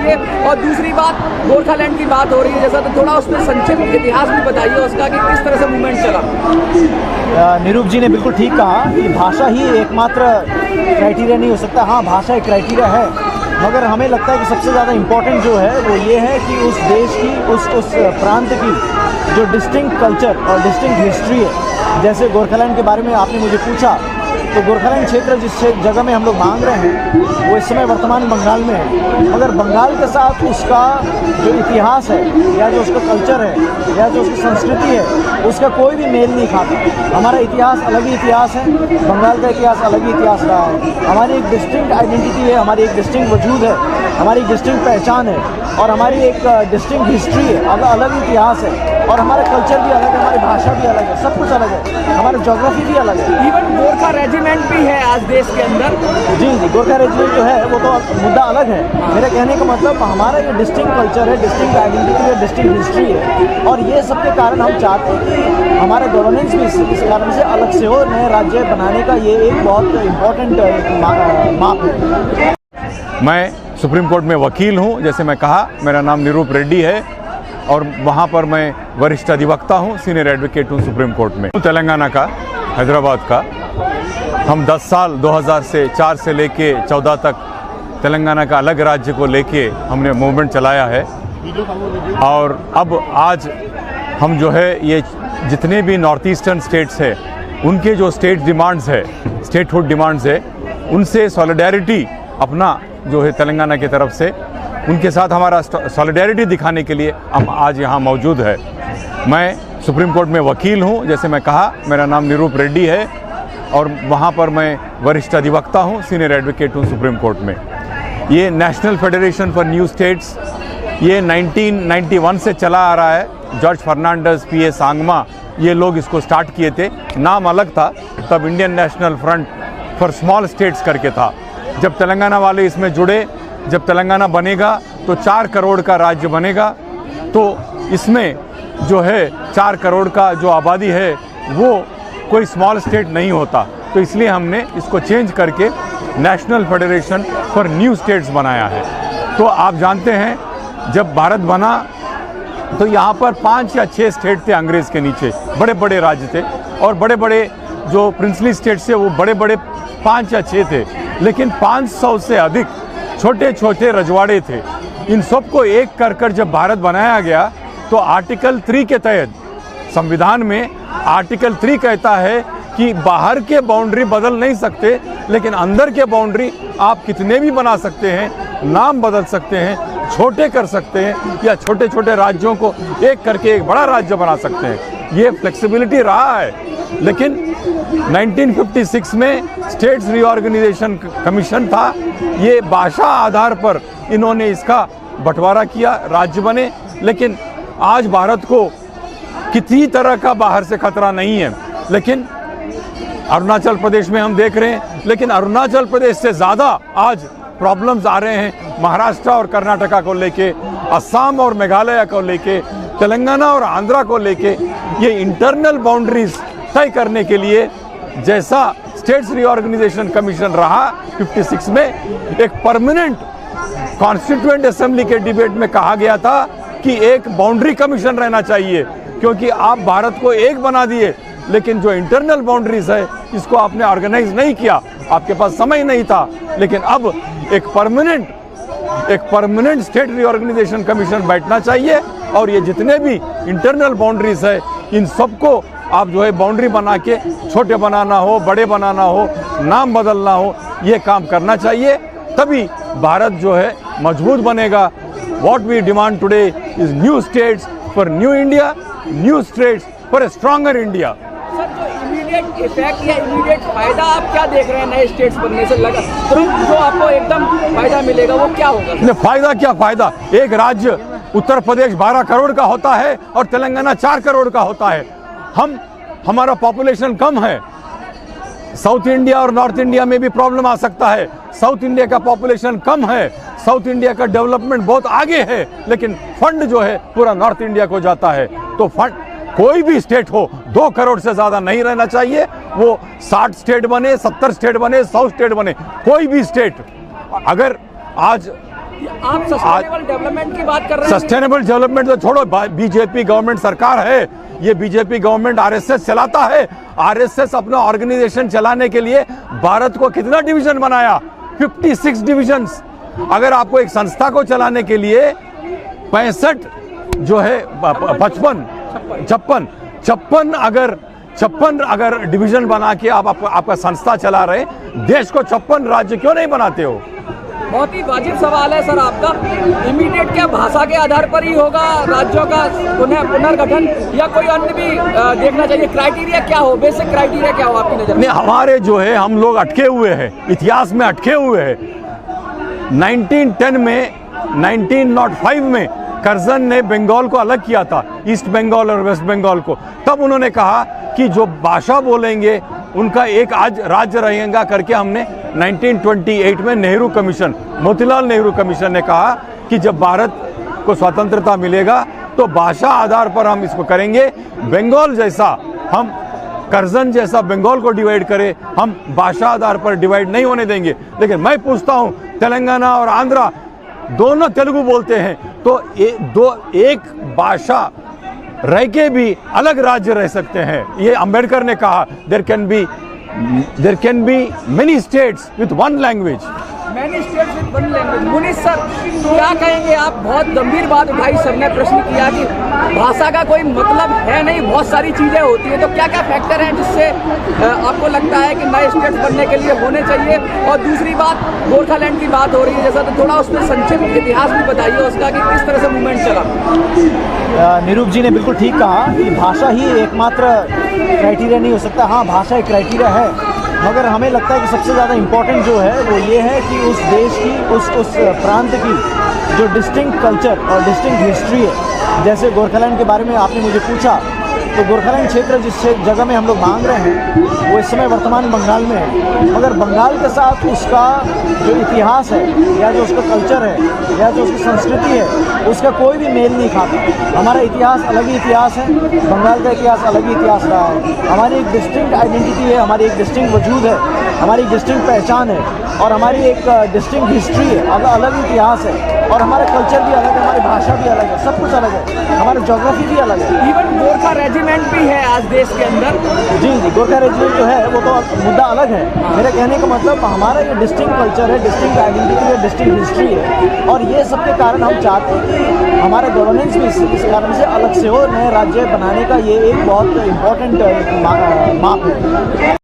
ये। और दूसरी बात, गोरखालैंड की बात हो रही है जैसा, तो थोड़ा उसमें संक्षिप्त इतिहास भी बताइए उसका कि किस तरह से मूवमेंट चला। निरूप जी ने बिल्कुल ठीक कहा कि भाषा ही एकमात्र क्राइटेरिया नहीं हो सकता। हाँ, भाषा एक क्राइटेरिया है, मगर हमें लगता है कि सबसे ज़्यादा इम्पोर्टेंट जो है वो ये है कि उस देश की, उस प्रांत की जो डिस्टिंक्ट कल्चर और डिस्टिंक्ट हिस्ट्री है। जैसे गोरखालैंड के बारे में आपने मुझे पूछा, तो गोरखालैंड क्षेत्र जिस जगह में हम लोग मांग रहे हैं वो इस समय वर्तमान बंगाल में है, मगर बंगाल के साथ उसका जो इतिहास है या जो उसका कल्चर है या जो उसकी संस्कृति है उसका कोई भी मेल नहीं खाता। हमारा इतिहास अलग ही इतिहास है, बंगाल का इतिहास अलग ही इतिहास रहा है। हमारी एक डिस्टिंक्ट आइडेंटिटी है, हमारी एक डिस्टिंक्ट वजूद है, हमारी एक डिस्टिंक्ट पहचान है और हमारी एक डिस्टिंक्ट हिस्ट्री है, अलग इतिहास है। और हमारा कल्चर भी अलग है, हमारी भाषा भी अलग है, सब कुछ अलग है, हमारी ज्योग्राफी भी अलग है। इवन गोरखा रेजिमेंट भी है आज देश के अंदर। जी, गोरखा रेजिमेंट जो है वो तो मुद्दा अलग है। मेरे कहने का मतलब हमारा ये डिस्टिंक्ट कल्चर है, डिस्टिंक्ट आइडेंटिटी है, डिस्टिंक्ट हिस्ट्री है, और ये सब के कारण हम चाहते हैं कि हमारा गवर्नेंस भी इस कारण से अलग से हो। नए राज्य बनाने का ये एक बहुत इम्पोर्टेंट माप है। मैं सुप्रीम कोर्ट में वकील हूँ, जैसे मैं कहा, मेरा नाम निरूप रेड्डी है और वहाँ पर मैं वरिष्ठ अधिवक्ता हूँ, सीनियर एडवोकेट हूँ सुप्रीम कोर्ट में। तेलंगाना का, हैदराबाद का। हम 10 साल 2004 से लेके 14 तक तेलंगाना का अलग राज्य को लेके हमने मूवमेंट चलाया है। और अब आज हम जो है ये जितने भी नॉर्थ ईस्टर्न स्टेट्स है उनके जो स्टेट डिमांड्स है, स्टेटहुड डिमांड्स है, उनसे सॉलिडेरिटी अपना जो है तेलंगाना की तरफ से उनके साथ हमारा सॉलिडेरिटी दिखाने के लिए हम आज यहाँ मौजूद है। मैं सुप्रीम कोर्ट में वकील हूँ, जैसे मैं कहा, मेरा नाम निरूप रेड्डी है और वहाँ पर मैं वरिष्ठ अधिवक्ता हूँ, सीनियर एडवोकेट हूँ सुप्रीम कोर्ट में। ये national federation for new states ये 1991 से चला आ रहा है। जॉर्ज फर्नांडस, पीए सांगमा, ये लोग इसको स्टार्ट किए थे। नाम अलग था, तब Indian national front for small states करके था। जब तेलंगाना वाले इसमें जुड़े, जब तेलंगाना बनेगा तो 4 करोड़ का राज्य बनेगा, तो इसमें जो है 4 करोड़ का जो आबादी है वो कोई स्मॉल स्टेट नहीं होता। तो इसलिए हमने इसको चेंज करके national federation for new states बनाया है। तो आप जानते हैं जब भारत बना तो यहाँ पर 5 या 6 स्टेट थे अंग्रेज़ के नीचे, बड़े बड़े राज्य थे, और बड़े बड़े जो प्रिंसली स्टेट्स थे वो बड़े बड़े 5 या 6 थे, लेकिन 500 से अधिक छोटे छोटे रजवाड़े थे। इन सबको एक कर जब भारत बनाया गया तो आर्टिकल 3 के तहत संविधान में आर्टिकल 3 कहता है कि बाहर के बाउंड्री बदल नहीं सकते, लेकिन अंदर के बाउंड्री आप कितने भी बना सकते हैं, नाम बदल सकते हैं, छोटे कर सकते हैं, या छोटे छोटे राज्यों को एक करके एक बड़ा राज्य बना सकते हैं। ये फ्लेक्सिबिलिटी रहा है। लेकिन 1956 में स्टेट्स रीऑर्गेनाइजेशन कमीशन था, ये भाषा आधार पर इन्होंने इसका बंटवारा किया, राज्य बने। लेकिन आज भारत को किसी तरह का बाहर से खतरा नहीं है। लेकिन अरुणाचल प्रदेश में हम देख रहे हैं, लेकिन अरुणाचल प्रदेश से ज़्यादा आज प्रॉब्लम्स आ रहे हैं महाराष्ट्र और कर्नाटका को लेके, असम और मेघालय को लेके, तेलंगाना और आंध्रा को लेके। ये इंटरनल बाउंड्रीज तय करने के लिए जैसा स्टेट्स रीऑर्गेनाइजेशन कमीशन रहा 56 में, एक परमानेंट कॉन्स्टिट्यूएंट असेंबली के डिबेट में कहा गया था कि एक बाउंड्री कमीशन रहना चाहिए, क्योंकि आप भारत को एक बना दिए लेकिन जो इंटरनल बाउंड्रीज है इसको आपने ऑर्गेनाइज नहीं किया, आपके पास समय नहीं था। लेकिन अब एक परमानेंट स्टेट रीऑर्गेनाइजेशन कमीशन बैठना चाहिए और ये जितने भी इंटरनल बाउंड्रीज है इन सबको आप जो है बाउंड्री बना के छोटे बनाना हो, बड़े बनाना हो, नाम बदलना हो, ये काम करना चाहिए। तभी भारत जो है मजबूत बनेगा। What we demand today is new states for new India, new states for a stronger India. Sir, जो इमीडिएट इफेक्ट या इमीडिएट फायदा आप क्या देख रहे हैं नए स्टेट्स बनने से? लगा तुरंत जो आपको एकदम फायदा मिलेगा वो क्या होगा? नहीं, फायदा क्या फायदा? एक राज्य उत्तर प्रदेश 12 करोड़ का होता है और तेलंगाना 4 करोड़ का होता है। हमारा पॉपुलेशन कम है। साउथ इंडिया और नॉर्थ इंडिया में भी प्रॉब्लम आ सकता है। साउथ इंडिया का पॉपुलेशन कम है, साउथ इंडिया का डेवलपमेंट बहुत आगे है, लेकिन फंड जो है पूरा नॉर्थ इंडिया को जाता है। तो फंड कोई भी स्टेट हो 2 करोड़ से ज़्यादा नहीं रहना चाहिए। वो 60 स्टेट बने, 70 स्टेट बने, 100 स्टेट बने, कोई भी स्टेट अगर आज आप सस्टेनेबल डेवलपमेंट की बात कर रहे हैं। सस्टेनेबल डेवलपमेंट तो छोड़ो, बीजेपी गवर्नमेंट सरकार है, ये बीजेपी गवर्नमेंट आरएसएस चलाता है। आरएसएस अपना ऑर्गेनाइजेशन चलाने के लिए भारत को कितना डिवीजन बनाया, 56 डिविजन्स। अगर आपको एक संस्था को चलाने के लिए 65 जो है 56 अगर डिवीजन बना के आपका संस्था चला रहे, देश को 56 राज्य क्यों नहीं बनाते हो? बहुत ही वाजिब सवाल है सर आपका। इमीडिएट क्या भाषा के आधार पर ही होगा राज्यों का पुनर्गठन, या कोई अन्य भी देखना चाहिए? क्राइटेरिया क्या हो, बेसिक क्राइटेरिया क्या हो आपकी नजर में? नहीं, हमारे जो है हम लोग अटके हुए हैं, इतिहास में अटके हुए हैं। 1910 में 1905 में कर्जन ने बंगाल को अलग किया था, ईस्ट बंगाल और वेस्ट बंगाल को। तब उन्होंने कहा कि जो भाषा बोलेंगे उनका एक आज राज्य रहेगा करके हमने 1928 में नेहरू कमीशन, मोतीलाल नेहरू कमीशन ने कहा कि जब भारत को स्वतंत्रता मिलेगा तो भाषा आधार पर हम इसको करेंगे। बंगाल जैसा हम कर्जन जैसा बंगाल को डिवाइड करें, हम भाषा आधार पर डिवाइड नहीं होने देंगे। लेकिन मैं पूछता हूं, तेलंगाना और आंध्रा दोनों तेलुगु बोलते हैं, तो एक भाषा रह के भी अलग राज्य रह सकते हैं। ये अंबेडकर ने कहा, there can be many states with one language. Many states with one language. Munish sir, क्या कहेंगे आप? बहुत गंभीर बात उठाई, सबने प्रश्न किया कि भाषा का कोई मतलब है नहीं, बहुत सारी चीज़ें होती हैं। तो क्या क्या फैक्टर हैं जिससे आपको लगता है कि नए स्टेट्स बनने के लिए होने चाहिए? और दूसरी बात, गोरखालैंड की बात हो रही है जैसा, तो थोड़ा उसमें संक्षिप्त इतिहास भी बताइए उसका कि किस तरह से मूवमेंट चला। निरूप जी ने बिल्कुल ठीक कहा कि भाषा ही एकमात्र क्राइटेरिया नहीं हो सकता। हाँ, भाषा एक क्राइटेरिया है, मगर हमें लगता है कि सबसे ज़्यादा इम्पोर्टेंट जो है वो ये है कि उस देश की उस प्रांत की जो डिस्टिंक्ट कल्चर और डिस्टिंक्ट हिस्ट्री है। जैसे गोरखालैंड के बारे में आपने मुझे पूछा, तो गोरखालैंड क्षेत्र जिस जगह में हम लोग मांग रहे हैं वो इस समय वर्तमान बंगाल में है, मगर बंगाल के साथ उसका जो इतिहास है या जो उसका कल्चर है या जो उसकी संस्कृति है उसका कोई भी मेल नहीं खाता। हमारा इतिहास अलग ही इतिहास है, बंगाल का इतिहास अलग ही इतिहास रहा है। हमारी एक डिस्टिंक्ट आइडेंटिटी है, हमारी एक डिस्टिंक्ट वजूद है, हमारी एक डिस्टिंक्ट पहचान है और हमारी एक डिस्टिंक्ट हिस्ट्री है, अलग इतिहास है। और हमारा कल्चर भी अलग है, हमारी भाषा भी अलग है, सब कुछ अलग है, हमारा ज्योग्राफी भी अलग है। इवन गोरखा रेजिमेंट भी है आज देश के अंदर। जी, गोरखा रेजिमेंट जो है वो तो मुद्दा अलग है। मेरे कहने का मतलब हमारा ये डिस्टिंक्ट कल्चर है, डिस्टिंक्ट आइडेंटिटी है, डिस्टिंक्ट हिस्ट्री है, और ये सब के कारण हम चाहते हैं कि हमारा गवर्नेंस भी इस कारण से अलग से हो। नए राज्य बनाने का ये एक बहुत इम्पोर्टेंट माप है।